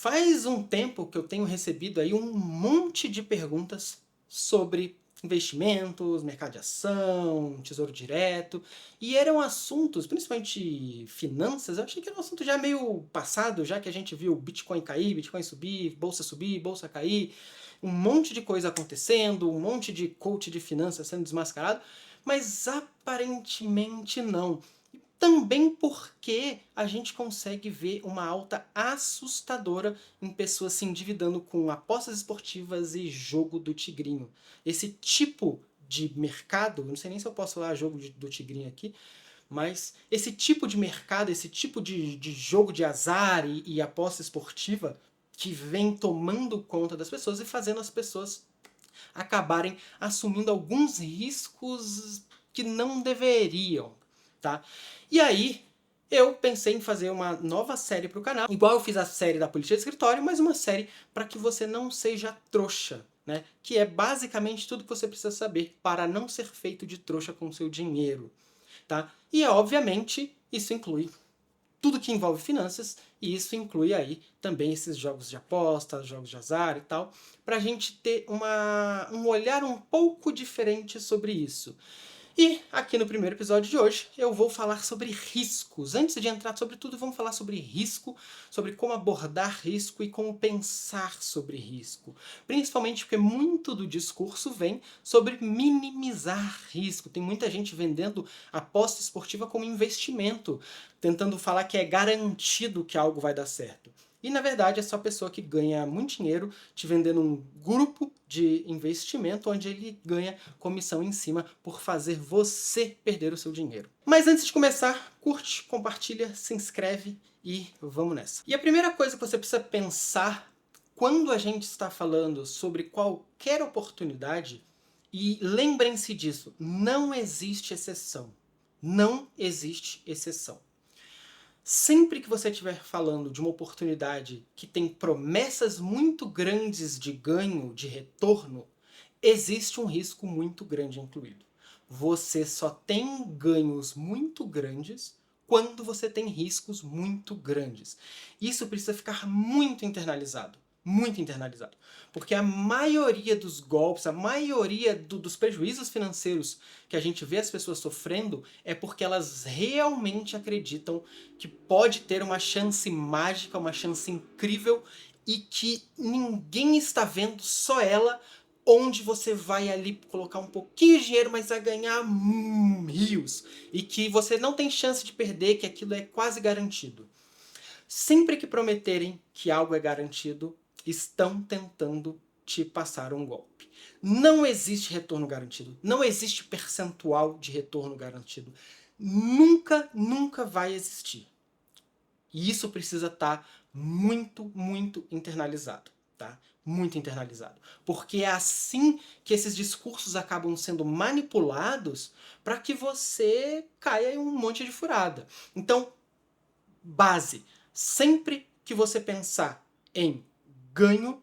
Faz um tempo que eu tenho recebido aí um monte de perguntas sobre investimentos, mercado de ação, tesouro direto, e eram assuntos, principalmente finanças, eu achei que era um assunto já meio passado, já que a gente viu Bitcoin cair, Bitcoin subir, bolsa cair, um monte de coisa acontecendo, um monte de coach de finanças sendo desmascarado, mas aparentemente não. Também porque a gente consegue ver uma alta assustadora em pessoas se endividando com apostas esportivas e jogo do tigrinho. Esse tipo de mercado, não sei nem se eu posso falar jogo do tigrinho aqui, mas esse tipo de mercado, esse tipo de jogo de azar e aposta esportiva que vem tomando conta das pessoas e fazendo as pessoas acabarem assumindo alguns riscos que não deveriam, tá? E aí, eu pensei em fazer uma nova série para o canal, igual eu fiz a série da política de escritório, mas uma série para que você não seja trouxa, né? Que é basicamente tudo que você precisa saber para não ser feito de trouxa com o seu dinheiro, tá? E obviamente isso inclui tudo que envolve finanças, e isso inclui aí também esses jogos de aposta, jogos de azar e tal, para a gente ter um olhar um pouco diferente sobre isso. E aqui no primeiro episódio de hoje eu vou falar sobre riscos. Antes de entrar sobre tudo, vamos falar sobre risco, sobre como abordar risco e como pensar sobre risco. Principalmente porque muito do discurso vem sobre minimizar risco. Tem muita gente vendendo aposta esportiva como investimento, tentando falar que é garantido que algo vai dar certo. E na verdade é só a pessoa que ganha muito dinheiro te vendendo um grupo de investimento onde ele ganha comissão em cima por fazer você perder o seu dinheiro. Mas antes de começar, curte, compartilha, se inscreve e vamos nessa. E a primeira coisa que você precisa pensar quando a gente está falando sobre qualquer oportunidade, e lembrem-se disso, não existe exceção. Não existe exceção. Sempre que você estiver falando de uma oportunidade que tem promessas muito grandes de ganho, de retorno, existe um risco muito grande incluído. Você só tem ganhos muito grandes quando você tem riscos muito grandes. Isso precisa ficar muito internalizado. Muito internalizado. Porque a maioria dos golpes, a maioria dos prejuízos financeiros que a gente vê as pessoas sofrendo é porque elas realmente acreditam que pode ter uma chance mágica, uma chance incrível e que ninguém está vendo, só ela, onde você vai ali colocar um pouquinho de dinheiro, mas vai ganhar rios. E que você não tem chance de perder, que aquilo é quase garantido. Sempre que prometerem que algo é garantido, estão tentando te passar um golpe. Não existe retorno garantido. Não existe percentual de retorno garantido. Nunca, nunca vai existir. E isso precisa estar muito, muito internalizado. Tá? Muito internalizado. Porque é assim que esses discursos acabam sendo manipulados para que você caia em um monte de furada. Então, base. Sempre que você pensar em ganho,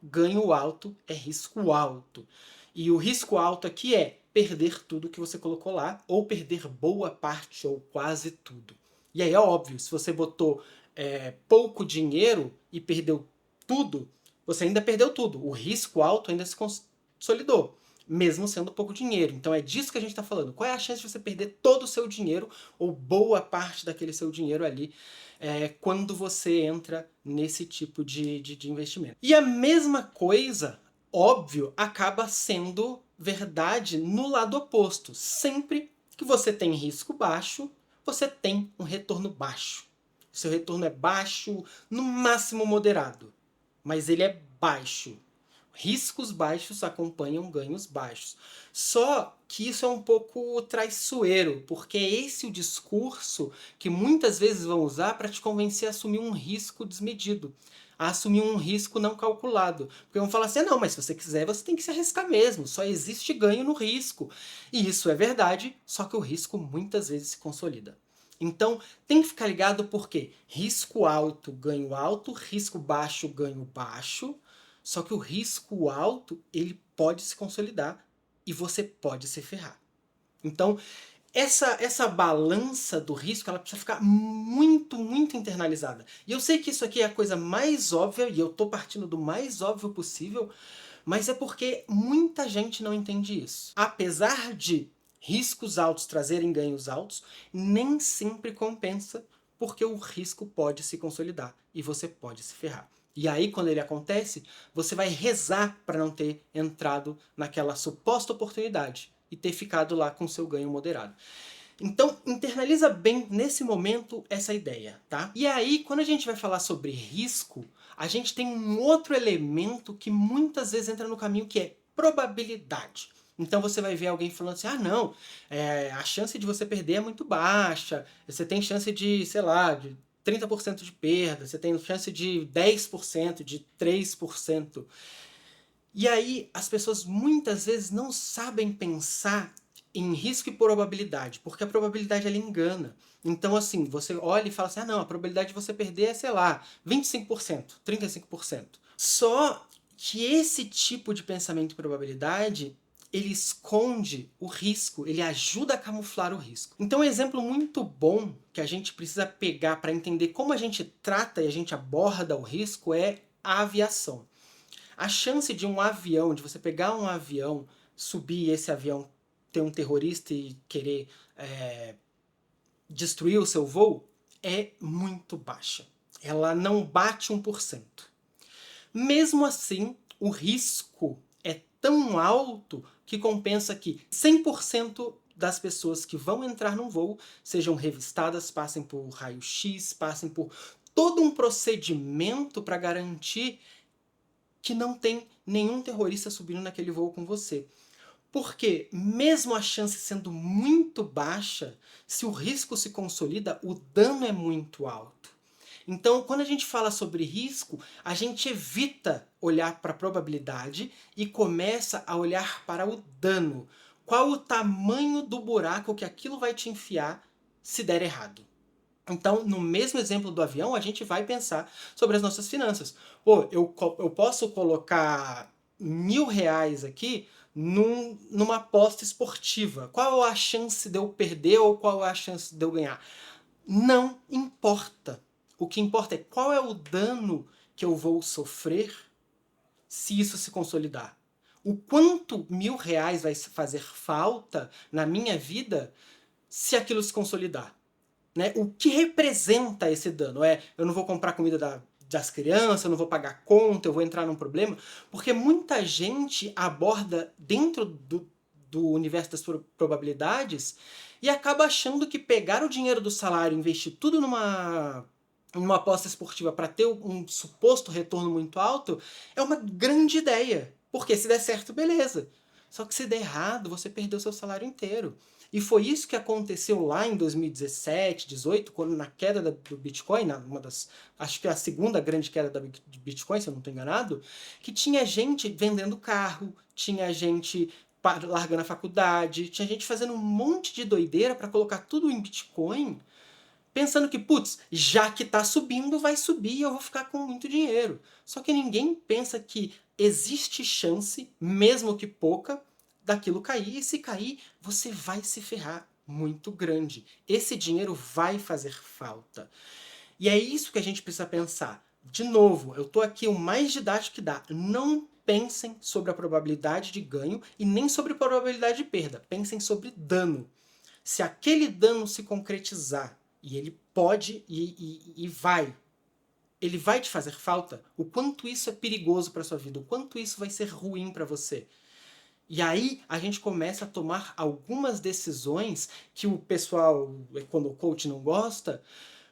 ganho alto é risco alto. E o risco alto aqui é perder tudo que você colocou lá, ou perder boa parte, ou quase tudo. E aí é óbvio, se você botou pouco dinheiro e perdeu tudo, você ainda perdeu tudo. O risco alto ainda se consolidou, mesmo sendo pouco dinheiro. Então é disso que a gente está falando. Qual é a chance de você perder todo o seu dinheiro, ou boa parte daquele seu dinheiro ali, quando você entra nesse tipo de investimento? E a mesma coisa, óbvio, acaba sendo verdade no lado oposto. Sempre que você tem risco baixo, você tem um retorno baixo. Seu retorno é baixo, no máximo moderado, mas ele é baixo. Riscos baixos acompanham ganhos baixos. Só que isso é um pouco traiçoeiro, porque é esse o discurso que muitas vezes vão usar para te convencer a assumir um risco desmedido, a assumir um risco não calculado. Porque vão falar assim, não, mas se você quiser, você tem que se arriscar mesmo, só existe ganho no risco. E isso é verdade, só que o risco muitas vezes se consolida. Então, tem que ficar ligado porque risco alto, risco baixo, ganho baixo. Só que o risco alto, ele pode se consolidar e você pode se ferrar. Então, essa balança do risco, ela precisa ficar muito, muito internalizada. E eu sei que isso aqui é a coisa mais óbvia, e eu tô partindo do mais óbvio possível, mas é porque muita gente não entende isso. Apesar de riscos altos trazerem ganhos altos, nem sempre compensa, porque o risco pode se consolidar e você pode se ferrar. E aí, quando ele acontece, você vai rezar para não ter entrado naquela suposta oportunidade e ter ficado lá com seu ganho moderado. Então, internaliza bem nesse momento essa ideia, tá? E aí, quando a gente vai falar sobre risco, a gente tem um outro elemento que muitas vezes entra no caminho, que é probabilidade. Então você vai ver alguém falando assim, ah não, a chance de você perder é muito baixa, você tem chance de, sei lá, de 30% de perda, você tem chance de 10%, de 3%. E aí as pessoas muitas vezes não sabem pensar em risco e probabilidade, porque a probabilidade ela engana. Então assim, você olha e fala assim, ah não, a probabilidade de você perder é, sei lá, 25%, 35%. Só que esse tipo de pensamento e probabilidade, ele esconde o risco, ele ajuda a camuflar o risco. Então um exemplo muito bom que a gente precisa pegar para entender como a gente trata e a gente aborda o risco é a aviação. A chance de um avião, de você pegar um avião, subir e esse avião ter um terrorista e querer destruir o seu voo, é muito baixa. Ela não bate 1%. Mesmo assim, o risco é tão alto que compensa que 100% das pessoas que vão entrar num voo sejam revistadas, passem por raio-x, passem por todo um procedimento para garantir que não tem nenhum terrorista subindo naquele voo com você. Porque, mesmo a chance sendo muito baixa, se o risco se consolida, o dano é muito alto. Então, quando a gente fala sobre risco, a gente evita olhar para a probabilidade e começa a olhar para o dano. Qual o tamanho do buraco que aquilo vai te enfiar se der errado? Então, no mesmo exemplo do avião, a gente vai pensar sobre as nossas finanças. Pô, eu posso colocar R$ 1.000 aqui numa aposta esportiva. Qual a chance de eu perder ou qual a chance de eu ganhar? Não importa. O que importa é qual é o dano que eu vou sofrer se isso se consolidar. O quanto R$ 1.000 vai fazer falta na minha vida se aquilo se consolidar. Né? O que representa esse dano? Eu não vou comprar comida das crianças, eu não vou pagar conta, eu vou entrar num problema? Porque muita gente aborda dentro do universo das probabilidades e acaba achando que pegar o dinheiro do salário e investir tudo numa aposta esportiva para ter um suposto retorno muito alto é uma grande ideia. Porque se der certo, beleza. Só que se der errado, você perdeu seu salário inteiro. E foi isso que aconteceu lá em 2017, 2018, quando na queda do Bitcoin, acho que é a segunda grande queda do Bitcoin, se eu não estou enganado, que tinha gente vendendo carro, tinha gente largando a faculdade, tinha gente fazendo um monte de doideira para colocar tudo em Bitcoin, pensando que, putz, já que tá subindo, vai subir e eu vou ficar com muito dinheiro. Só que ninguém pensa que existe chance, mesmo que pouca, daquilo cair, e se cair, você vai se ferrar muito grande. Esse dinheiro vai fazer falta. E é isso que a gente precisa pensar. De novo, eu tô aqui o mais didático que dá. Não pensem sobre a probabilidade de ganho e nem sobre a probabilidade de perda. Pensem sobre dano. Se aquele dano se concretizar, e ele pode e vai, ele vai te fazer falta, o quanto isso é perigoso para sua vida, o quanto isso vai ser ruim para você. E aí a gente começa a tomar algumas decisões que o pessoal econocoach não gosta,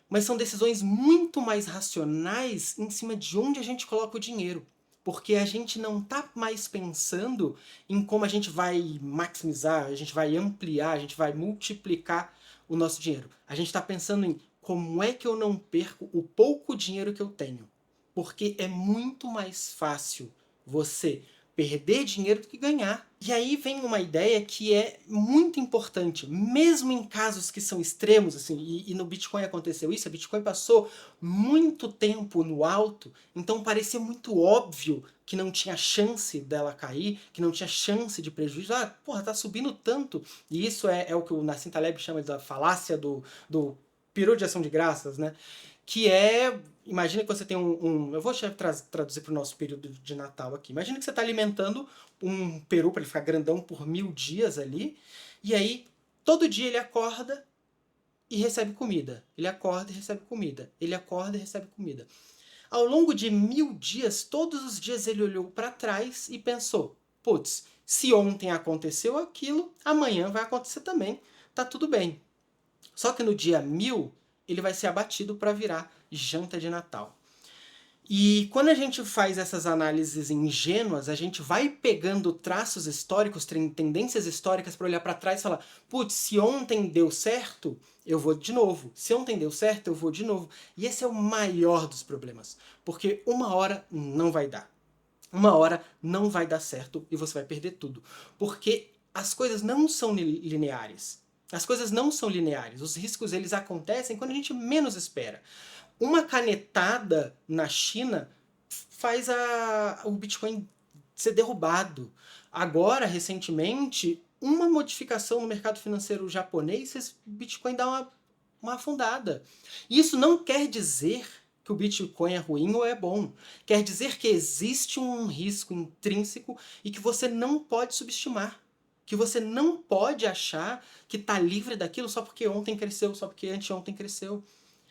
mas são decisões muito mais racionais em cima de onde a gente coloca o dinheiro. Porque a gente não está mais pensando em como a gente vai maximizar, a gente vai ampliar, a gente vai multiplicar o nosso dinheiro. A gente está pensando em como é que eu não perco o pouco dinheiro que eu tenho. Porque é muito mais fácil você perder dinheiro do que ganhar. E aí vem uma ideia que é muito importante, mesmo em casos que são extremos, assim, e no Bitcoin aconteceu isso, a Bitcoin passou muito tempo no alto, então parecia muito óbvio que não tinha chance dela cair, que não tinha chance de prejuízo. Ah, porra, tá subindo tanto. E isso é o que o Nassim Taleb chama da falácia do peru de ação de graças, né? Que é, imagina que você tem eu vou traduzir para o nosso período de Natal aqui. Imagina que você está alimentando um peru para ele ficar grandão por 1000 dias ali, e aí todo dia ele acorda e recebe comida. Ele acorda e recebe comida. Ele acorda e recebe comida. Ao longo de 1000 dias, todos os dias ele olhou para trás e pensou: putz, se ontem aconteceu aquilo, amanhã vai acontecer também. Tá tudo bem. Só que no dia 1000, ele vai ser abatido para virar janta de Natal. E quando a gente faz essas análises ingênuas, a gente vai pegando traços históricos, tendências históricas para olhar para trás e falar: putz, se ontem deu certo, eu vou de novo. Se ontem deu certo, eu vou de novo. E esse é o maior dos problemas, porque uma hora não vai dar. Uma hora não vai dar certo e você vai perder tudo. Porque as coisas não são lineares. As coisas não são lineares. Os riscos eles acontecem quando a gente menos espera. Uma canetada na China faz o Bitcoin ser derrubado. Agora, recentemente, uma modificação no mercado financeiro japonês fez o Bitcoin dar uma afundada. Isso não quer dizer que o Bitcoin é ruim ou é bom. Quer dizer que existe um risco intrínseco e que você não pode subestimar. Que você não pode achar que está livre daquilo só porque ontem cresceu, só porque anteontem cresceu.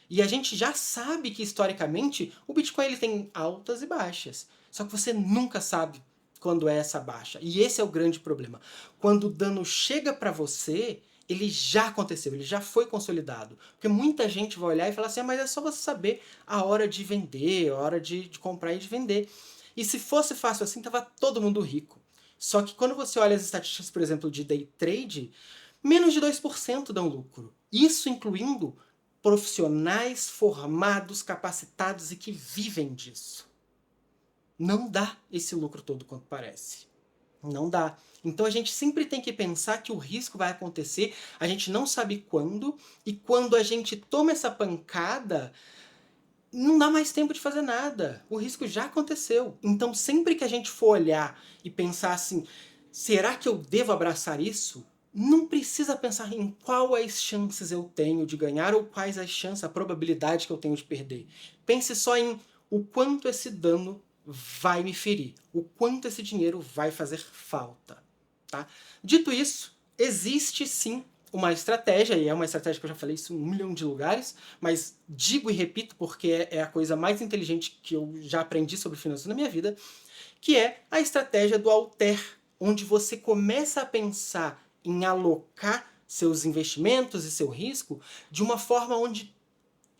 E a gente já sabe que, historicamente, o Bitcoin ele tem altas e baixas. Só que você nunca sabe quando é essa baixa. E esse é o grande problema. Quando o dano chega para você, ele já aconteceu, ele já foi consolidado. Porque muita gente vai olhar e falar assim: ah, mas é só você saber a hora de vender, a hora de comprar e de vender. E se fosse fácil assim, tava todo mundo rico. Só que quando você olha as estatísticas, por exemplo, de day trade, menos de 2% dão lucro. Isso incluindo profissionais formados, capacitados e que vivem disso. Não dá esse lucro todo quanto parece. Não dá. Então a gente sempre tem que pensar que o risco vai acontecer, a gente não sabe quando, e quando a gente toma essa pancada, não dá mais tempo de fazer nada. O risco já aconteceu. Então sempre que a gente for olhar e pensar assim: será que eu devo abraçar isso? Não precisa pensar em quais chances eu tenho de ganhar ou quais as chances, a probabilidade que eu tenho de perder. Pense só em o quanto esse dano vai me ferir, o quanto esse dinheiro vai fazer falta. Tá? Dito isso, existe sim uma estratégia, e é uma estratégia que eu já falei isso em 1 milhão de lugares, mas digo e repito porque é a coisa mais inteligente que eu já aprendi sobre finanças na minha vida, que é a estratégia do alter, onde você começa a pensar em alocar seus investimentos e seu risco de uma forma onde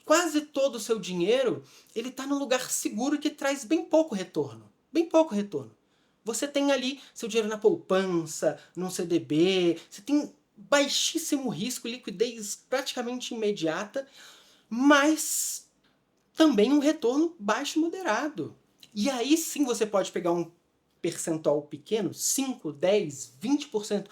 quase todo o seu dinheiro ele está num lugar seguro que traz bem pouco retorno. Bem pouco retorno. Você tem ali seu dinheiro na poupança, num CDB, você tem baixíssimo risco, liquidez praticamente imediata, mas também um retorno baixo e moderado. E aí sim você pode pegar um percentual pequeno, 5, 10, 20%,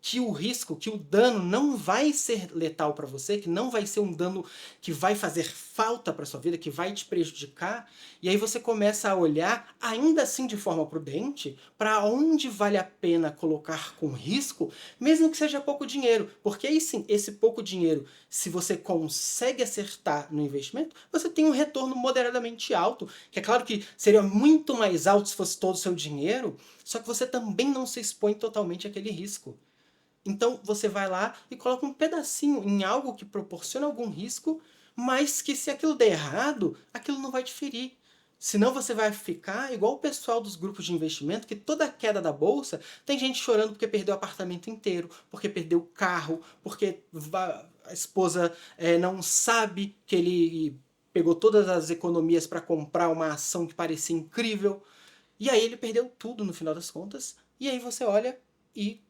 que o risco, que o dano não vai ser letal para você, que não vai ser um dano que vai fazer falta para sua vida, que vai te prejudicar, e aí você começa a olhar, ainda assim de forma prudente, para onde vale a pena colocar com risco, mesmo que seja pouco dinheiro, porque aí sim, esse pouco dinheiro, se você consegue acertar no investimento, você tem um retorno moderadamente alto, que é claro que seria muito mais alto se fosse todo o seu dinheiro, só que você também não se expõe totalmente àquele risco. Então você vai lá e coloca um pedacinho em algo que proporciona algum risco, mas que se aquilo der errado, aquilo não vai te ferir. Senão você vai ficar igual o pessoal dos grupos de investimento, que toda queda da bolsa tem gente chorando porque perdeu o apartamento inteiro, porque perdeu o carro, porque a esposa não sabe que ele pegou todas as economias para comprar uma ação que parecia incrível. E aí ele perdeu tudo no final das contas. E aí você olha e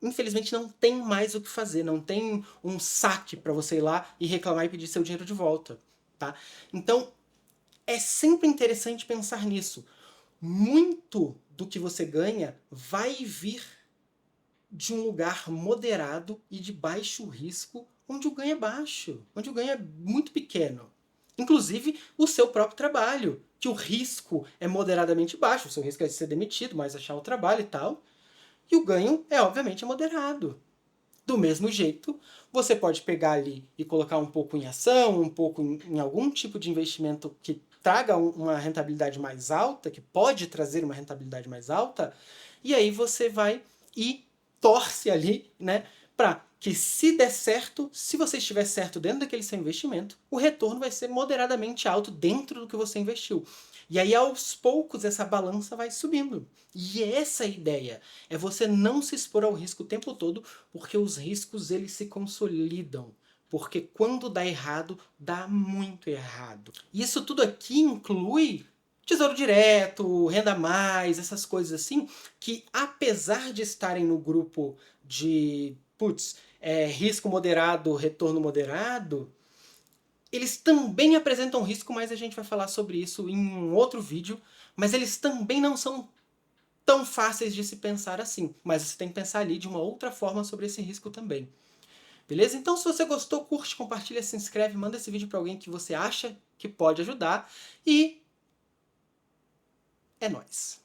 infelizmente não tem mais o que fazer, não tem um saque para você ir lá e reclamar e pedir seu dinheiro de volta, tá? Então, é sempre interessante pensar nisso. muito do que você ganha vai vir de um lugar moderado e de baixo risco, onde o ganho é baixo, onde o ganho é muito pequeno. Inclusive o seu próprio trabalho, que o risco é moderadamente baixo, o seu risco é ser demitido, mas achar o trabalho e tal, e o ganho é obviamente moderado. Do mesmo jeito, você pode pegar ali e colocar um pouco em ação, um pouco em algum tipo de investimento que traga uma rentabilidade mais alta, que pode trazer uma rentabilidade mais alta, e aí você vai e torce ali, né, para que se der certo, se você estiver certo dentro daquele seu investimento, o retorno vai ser moderadamente alto dentro do que você investiu. E aí, aos poucos, essa balança vai subindo. E essa é a ideia. É você não se expor ao risco o tempo todo, porque os riscos eles se consolidam. Porque quando dá errado, dá muito errado. Isso tudo aqui inclui Tesouro Direto, Renda Mais, essas coisas assim, que apesar de estarem no grupo de, risco moderado, retorno moderado, eles também apresentam risco, mas a gente vai falar sobre isso em um outro vídeo, mas eles também não são tão fáceis de se pensar assim, mas você tem que pensar ali de uma outra forma sobre esse risco também. Beleza? Então se você gostou, curte, compartilha, se inscreve, manda esse vídeo para alguém que você acha que pode ajudar e é nóis!